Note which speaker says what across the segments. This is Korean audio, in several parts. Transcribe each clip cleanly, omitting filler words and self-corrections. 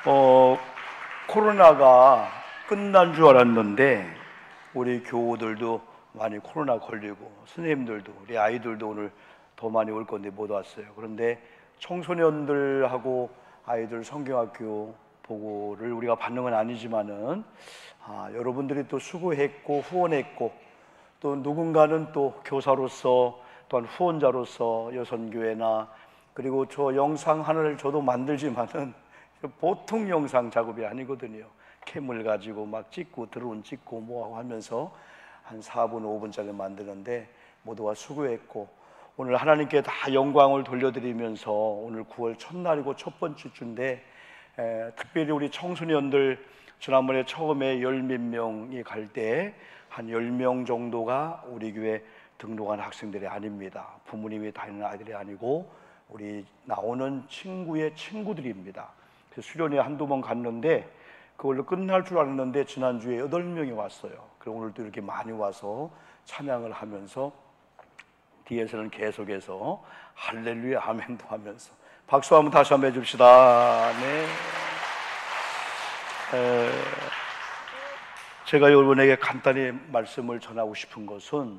Speaker 1: 어, 코로나가 끝난 줄 알았는데 우리 교우들도 많이 코로나 걸리고 선생님들도 우리 아이들도 오늘 더 많이 올 건데 못 왔어요. 그런데 청소년들하고 아이들 성경학교 보고를 우리가 받는 건 아니지만은 여러분들이 또 수고했고 후원했고 또 누군가는 또 교사로서 또한 후원자로서 여선교회나 그리고 저 영상 하나를 저도 만들지만은 보통 영상 작업이 아니거든요. 캠을 가지고 막 찍고 드론 찍고 뭐하고 하면서 한 4분 5분짜리 만드는데 모두가 수고했고 오늘 하나님께 다 영광을 돌려드리면서 오늘 9월 첫날이고 첫 번째 주인데 특별히 우리 청소년들 지난번에 처음에 10몇 명이 갈 때 한 10명 정도가 우리 교회 등록한 학생들이 아닙니다. 부모님이 다니는 아이들이 아니고 우리 나오는 친구의 친구들입니다. 그래서 수련회 한두 번 갔는데 그걸로 끝날 줄 알았는데 지난주에 8명이 왔어요. 그리고 오늘도 이렇게 많이 와서 찬양을 하면서 뒤에서는 계속해서 할렐루야 아멘도 하면서 박수 한번 다시 한번 해줍시다. 네. 제가 여러분에게 간단히 말씀을 전하고 싶은 것은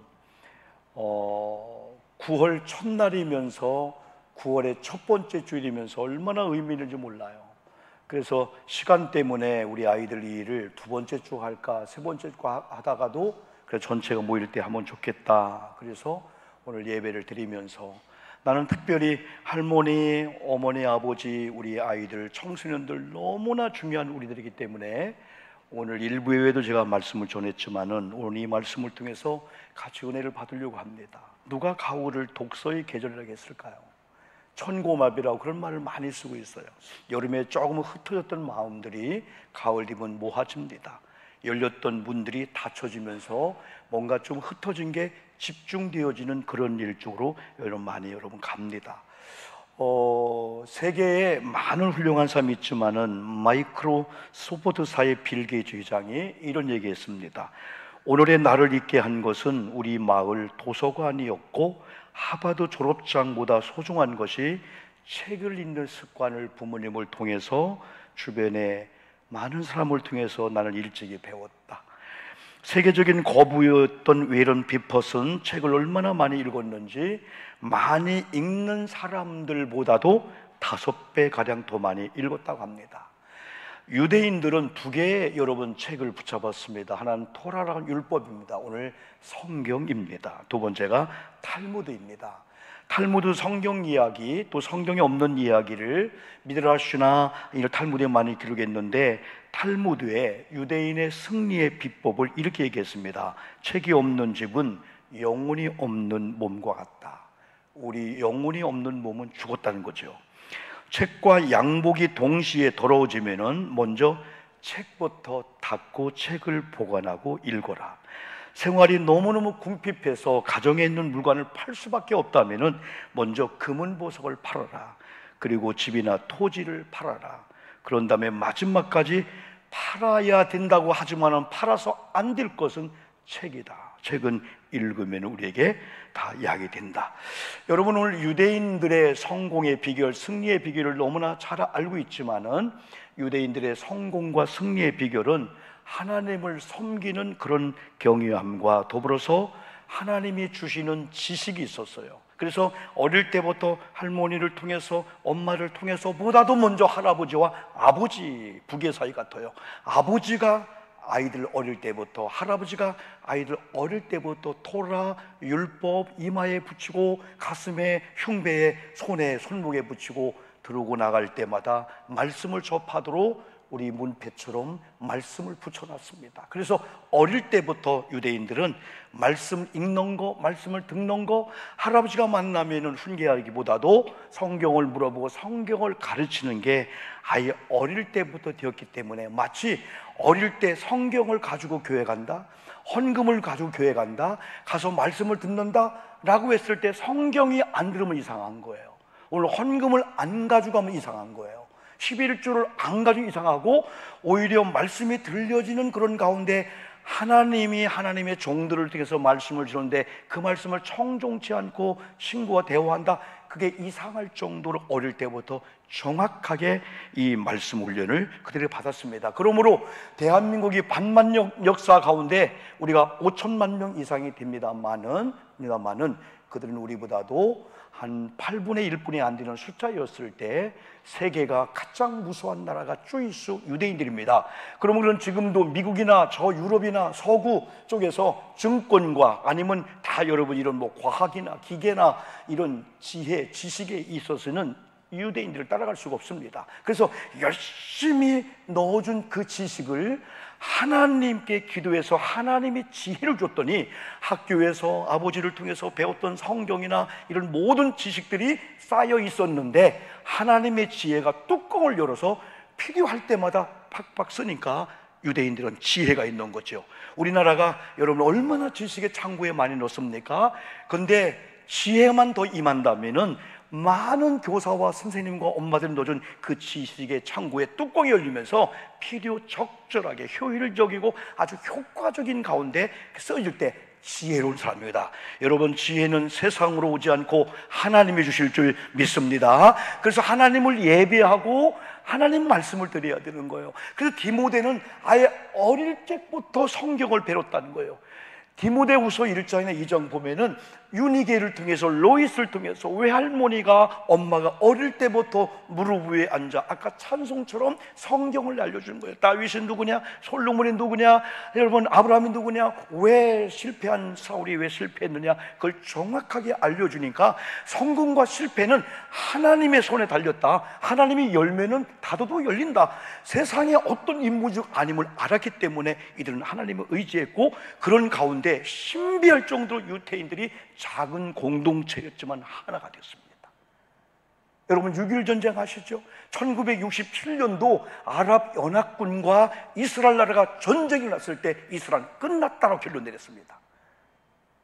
Speaker 1: 9월 첫날이면서 9월의 첫 번째 주일이면서 얼마나 의미 있는지 몰라요. 그래서 시간 때문에 우리 아이들 이 일을 두 번째 주 할까 세 번째 주 하다가도 그래 전체가 모일 때 하면 좋겠다. 그래서 오늘 예배를 드리면서 나는 특별히 할머니, 어머니, 아버지, 우리 아이들, 청소년들 너무나 중요한 우리들이기 때문에 오늘 일부 예외도 제가 말씀을 전했지만은 오늘 이 말씀을 통해서 같이 은혜를 받으려고 합니다. 누가 가을을 독서의 계절이라고 했을까요? 천고마비라고 그런 말을 많이 쓰고 있어요. 여름에 조금 흩어졌던 마음들이 가을 되면 모아집니다. 열렸던 문들이 닫혀지면서 뭔가 좀 흩어진 게 집중되어지는 그런 일 쪽으로 여러분 갑니다. 세계에 많은 훌륭한 사람이 있지만은 마이크로소프트사의 빌 게이츠 회장이 이런 얘기했습니다. 오늘의 나를 있게 한 것은 우리 마을 도서관이었고 하버드 졸업장보다 소중한 것이 책을 읽는 습관을 부모님을 통해서 주변에 많은 사람을 통해서 나는 일찍이 배웠다. 세계적인 거부였던 웨런 비퍼슨 책을 얼마나 많이 읽었는지 많이 읽는 사람들보다도 5배 가량 더 많이 읽었다고 합니다. 유대인들은 두 개의 여러분 책을 붙잡았습니다. 하나는 토라라는 율법입니다. 오늘 성경입니다. 두 번째가 탈무드입니다. 탈무드 성경 이야기, 또 성경에 없는 이야기를 미드라슈나 이런 탈무드에 많이 기록했는데 탈무드의 유대인의 승리의 비법을 이렇게 얘기했습니다. 책이 없는 집은 영혼이 없는 몸과 같다. 우리 영혼이 없는 몸은 죽었다는 거죠. 책과 양복이 동시에 더러워지면은 먼저 책부터 닫고 책을 보관하고 읽어라. 생활이 너무너무 궁핍해서 가정에 있는 물건을 팔 수밖에 없다면은 먼저 금은 보석을 팔아라. 그리고 집이나 토지를 팔아라. 그런 다음에 마지막까지 팔아야 된다고 하지만은 팔아서 안 될 것은 책이다. 책은 읽으면 우리에게 다 약이 된다. 여러분 오늘 유대인들의 성공의 비결, 승리의 비결을 너무나 잘 알고 있지만은 유대인들의 성공과 승리의 비결은 하나님을 섬기는 그런 경외함과 더불어서 하나님이 주시는 지식이 있었어요. 그래서 어릴 때부터 할머니를 통해서 엄마를 통해서 보다도 먼저 할아버지와 아버지 부계 사이 같아요. 아버지가 아이들 어릴 때부터 할아버지가 아이들 어릴 때부터 토라, 율법 이마에 붙이고 가슴에 흉배에 손에 손목에 붙이고 들어오고 나갈 때마다 말씀을 접하도록 우리 문패처럼 말씀을 붙여놨습니다. 그래서 어릴 때부터 유대인들은 말씀 읽는 거, 말씀을 듣는 거, 할아버지가 만나면은 훈계하기보다도 성경을 물어보고 성경을 가르치는 게 아예 어릴 때부터 되었기 때문에 마치 어릴 때 성경을 가지고 교회 간다, 헌금을 가지고 교회 간다, 가서 말씀을 듣는다 라고 했을 때 성경이 안 들으면 이상한 거예요. 오늘 헌금을 안 가져가면 이상한 거예요. 11조를 안 가지고 이상하고 오히려 말씀이 들려지는 그런 가운데 하나님이 하나님의 종들을 통해서 말씀을 주는데 그 말씀을 청종치 않고 친구와 대화한다, 그게 이상할 정도로 어릴 때부터 정확하게 이 말씀 훈련을 그들이 받았습니다. 그러므로 대한민국이 반만 역사 가운데 우리가 5천만 명 이상이 됩니다만은 그들은 우리보다도 한 8분의 1분이 안 되는 숫자였을 때 세계가 가장 무서운 나라가 주이수 유대인들입니다. 그러면 지금도 미국이나 저 유럽이나 서구 쪽에서 증권과 아니면 다 여러분 이런 뭐 과학이나 기계나 이런 지혜, 지식에 있어서는 유대인들을 따라갈 수가 없습니다. 그래서 열심히 넣어준 그 지식을 하나님께 기도해서 하나님이 지혜를 줬더니 학교에서 아버지를 통해서 배웠던 성경이나 이런 모든 지식들이 쌓여 있었는데 하나님의 지혜가 뚜껑을 열어서 필요할 때마다 팍팍 쓰니까 유대인들은 지혜가 있는 거죠. 우리나라가 여러분 얼마나 지식의 창고에 많이 넣습니까? 근데 지혜만 더 임한다면은 많은 교사와 선생님과 엄마들이 넣어준 그 지식의 창고에 뚜껑이 열리면서 필요 적절하게 효율적이고 아주 효과적인 가운데 써질 때 지혜로운 사람입니다. 여러분, 지혜는 세상으로 오지 않고 하나님이 주실 줄 믿습니다. 그래서 하나님을 예배하고 하나님 말씀을 드려야 되는 거예요. 그래서 디모데는 아예 어릴 때부터 성경을 배웠다는 거예요. 디모데후서 1장이나 2장 보면은 유니게를 통해서 로이스를 통해서 외할머니가 엄마가 어릴 때부터 무릎 위에 앉아 아까 찬송처럼 성경을 알려주는 거예요. 다윗이 누구냐, 솔로몬이 누구냐, 여러분 아브라함이 누구냐, 왜 실패한 사울이 왜 실패했느냐, 그걸 정확하게 알려주니까 성공과 실패는 하나님의 손에 달렸다. 하나님이 열면은 닫아도 열린다. 세상에 어떤 인물적 아님을 알았기 때문에 이들은 하나님을 의지했고, 그런 가운데 신비할 정도로 유대인들이 작은 공동체였지만 하나가 되었습니다. 여러분 6.1 전쟁 아시죠? 1967년도 아랍 연합군과 이스라엘 나라가 전쟁이 났을 때 이스라엘은 끝났다고 결론 내렸습니다.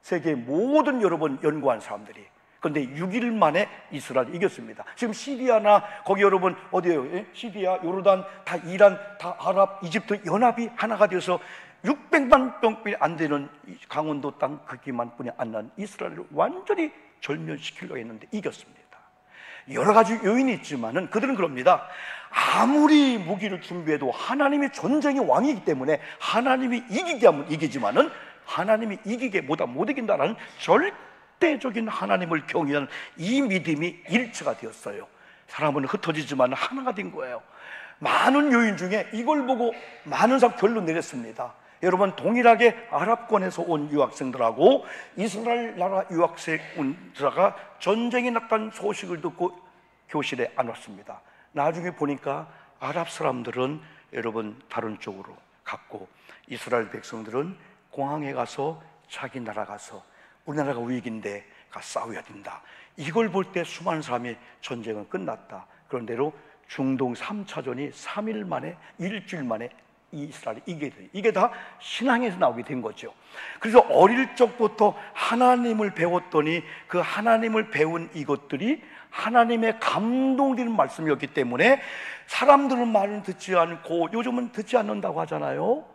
Speaker 1: 세계 모든 여러분 연구한 사람들이. 그런데 6일 만에 이스라엘이 이겼습니다. 지금 시리아나 거기 여러분 어디예요? 시리아, 요르단, 다 이란, 다 아랍, 이집트 연합이 하나가 되어서 600만 명뿐이 안 되는 강원도 땅 크기만 뿐이 안 난 이스라엘을 완전히 절멸시키려고 했는데 이겼습니다. 여러 가지 요인이 있지만은 그들은 그럽니다. 아무리 무기를 준비해도 하나님이 전쟁의 왕이기 때문에 하나님이 이기게 하면 이기지만은 하나님이 이기게 못 이긴다라는 절대적인 하나님을 경외하는 이 믿음이 일치가 되었어요. 사람은 흩어지지만 하나가 된 거예요. 많은 요인 중에 이걸 보고 많은 사람 결론 내렸습니다. 여러분 동일하게 아랍권에서 온 유학생들하고 이스라엘 나라 유학생들가 전쟁이 났다는 소식을 듣고 교실에 안 왔습니다. 나중에 보니까 아랍 사람들은 여러분 다른 쪽으로 갔고 이스라엘 백성들은 공항에 가서 자기 나라 가서 우리나라가 위기인데 가 싸워야 된다. 이걸 볼 때 수많은 사람이 전쟁은 끝났다. 그런대로 중동 3차전이 3일 만에 일주일 만에 이스라엘이 이기게 돼요. 이게 다 신앙에서 나오게 된 거죠. 그래서 어릴 적부터 하나님을 배웠더니 그 하나님을 배운 이것들이 하나님의 감동되는 말씀이었기 때문에 사람들은 말은 듣지 않고 요즘은 듣지 않는다고 하잖아요.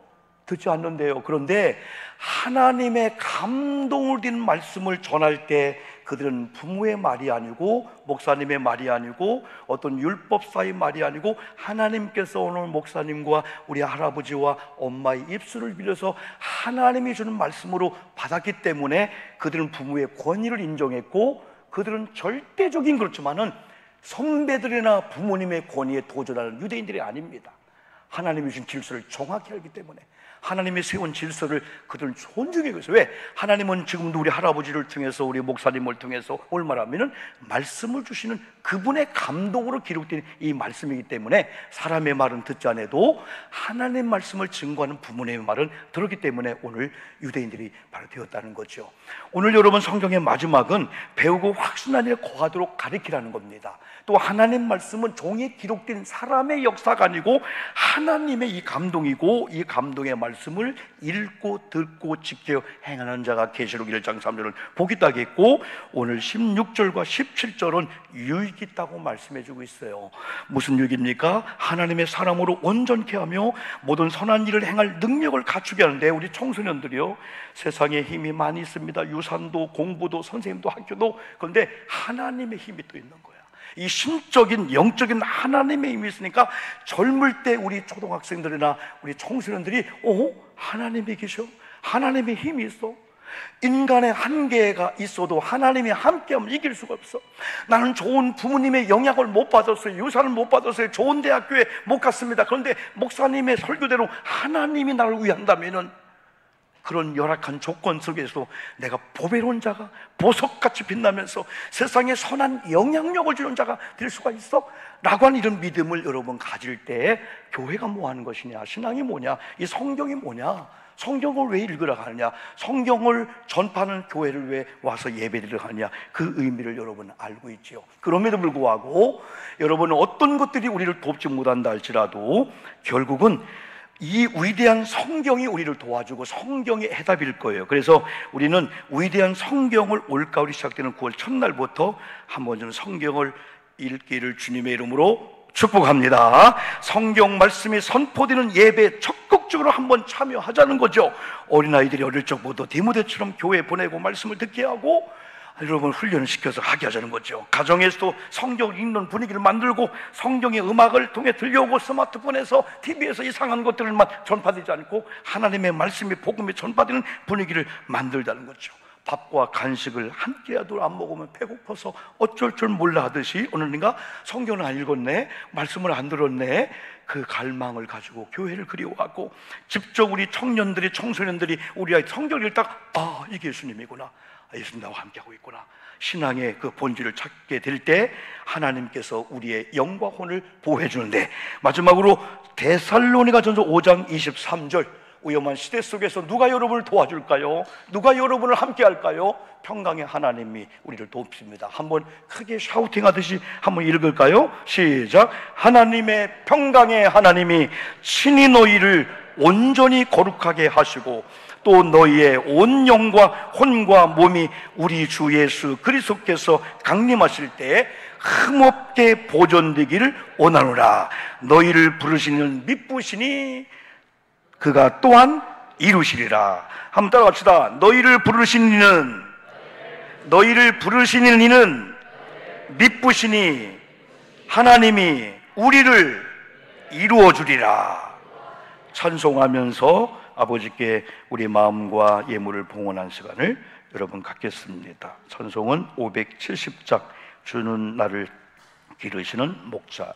Speaker 1: 듣지 않는데요. 그런데 하나님의 감동을 든 말씀을 전할 때 그들은 부모의 말이 아니고 목사님의 말이 아니고 어떤 율법사의 말이 아니고 하나님께서 오늘 목사님과 우리 할아버지와 엄마의 입술을 빌려서 하나님이 주는 말씀으로 받았기 때문에 그들은 부모의 권위를 인정했고 그들은 절대적인 그렇지만은 선배들이나 부모님의 권위에 도전하는 유대인들이 아닙니다. 하나님이 주신 질서를 정확히 알기 때문에 하나님이 세운 질서를 그들은 존중하고 있어요. 왜? 하나님은 지금도 우리 할아버지를 통해서 우리 목사님을 통해서 얼마나 하면은 말씀을 주시는 그분의 감동으로 기록된 이 말씀이기 때문에 사람의 말은 듣지 않아도 하나님의 말씀을 증거하는 부모님의 말은 들었기 때문에 오늘 유대인들이 바로 되었다는 거죠. 오늘 여러분 성경의 마지막은 배우고 확신한 일에 거하도록 가르치라는 겁니다. 또 하나님 말씀은 종이에 기록된 사람의 역사가 아니고 하나님의 이 감동이고 이 감동의 말씀을 읽고 듣고 지켜 행하는 자가 계시록 1장 3절을 복이 따겠고 오늘 16절과 17절은 유익이 있다고 말씀해 주고 있어요. 무슨 유익입니까? 하나님의 사람으로 온전케 하며 모든 선한 일을 행할 능력을 갖추게 하는데, 우리 청소년들이요, 세상에 힘이 많이 있습니다. 유산도 공부도 선생님도 학교도. 그런데 하나님의 힘이 또 있는 거야. 이 신적인 영적인 하나님의 힘이 있으니까 젊을 때 우리 초등학생들이나 우리 청소년들이 하나님이 계셔, 하나님의 힘이 있어. 인간의 한계가 있어도 하나님이 함께하면 이길 수가 없어. 나는 좋은 부모님의 영향을 못 받았어요. 유산을 못 받았어요. 좋은 대학교에 못 갔습니다. 그런데 목사님의 설교대로 하나님이 나를 위한다면은 그런 열악한 조건 속에서 내가 보배로운 자가 보석같이 빛나면서 세상에 선한 영향력을 주는 자가 될 수가 있어? 라고 하는 이런 믿음을 여러분 가질 때 교회가 뭐 하는 것이냐, 신앙이 뭐냐, 이 성경이 뭐냐, 성경을 왜 읽으러 가느냐, 성경을 전파하는 교회를 왜 와서 예배드리러 가느냐, 그 의미를 여러분은 알고 있지요. 그럼에도 불구하고 여러분은 어떤 것들이 우리를 돕지 못한다 할지라도 결국은 이 위대한 성경이 우리를 도와주고 성경의 해답일 거예요. 그래서 우리는 위대한 성경을 올가을이 시작되는 9월 첫날부터 한번 좀 성경을 읽기를 주님의 이름으로 축복합니다. 성경 말씀이 선포되는 예배 적극적으로 한번 참여하자는 거죠. 어린아이들이 어릴 적부터 디모데처럼 교회에 보내고 말씀을 듣게 하고 여러분 훈련을 시켜서 하게 하자는 거죠. 가정에서도 성경을 읽는 분위기를 만들고 성경의 음악을 통해 들려오고 스마트폰에서 TV에서 이상한 것들만 전파되지 않고 하나님의 말씀이 복음이 전파되는 분위기를 만들자는 거죠. 밥과 간식을 한 끼라도 안 먹으면 배고파서 어쩔 줄 몰라 하듯이 오늘인가 성경을 안 읽었네, 말씀을 안 들었네, 그 갈망을 가지고 교회를 그리워하고 직접 우리 청년들이 청소년들이 우리 아이 성경을 읽다가 이게 예수님이구나, 예수님 나와 함께하고 있구나, 신앙의 그 본질을 찾게 될 때 하나님께서 우리의 영과 혼을 보호해 주는데, 마지막으로 데살로니가전서 5장 23절, 위험한 시대 속에서 누가 여러분을 도와줄까요? 누가 여러분을 함께 할까요? 평강의 하나님이 우리를 돕습니다. 한번 크게 샤우팅하듯이 한번 읽을까요? 시작. 하나님의 평강의 하나님이 친히 너희를 온전히 거룩하게 하시고 또 너희의 온 영과 혼과 몸이 우리 주 예수 그리스도께서 강림하실 때 흠없게 보존되기를 원하노라. 너희를 부르시는 미쁘시니 그가 또한 이루시리라. 한번 따라갑시다. 너희를 부르시는 이는 미쁘시니 하나님이 우리를 이루어 주리라. 찬송하면서 아버지께 우리 마음과 예물을 봉헌한 시간을 여러분 갖겠습니다. 찬송은 570장 주는 나를 기르시는 목자.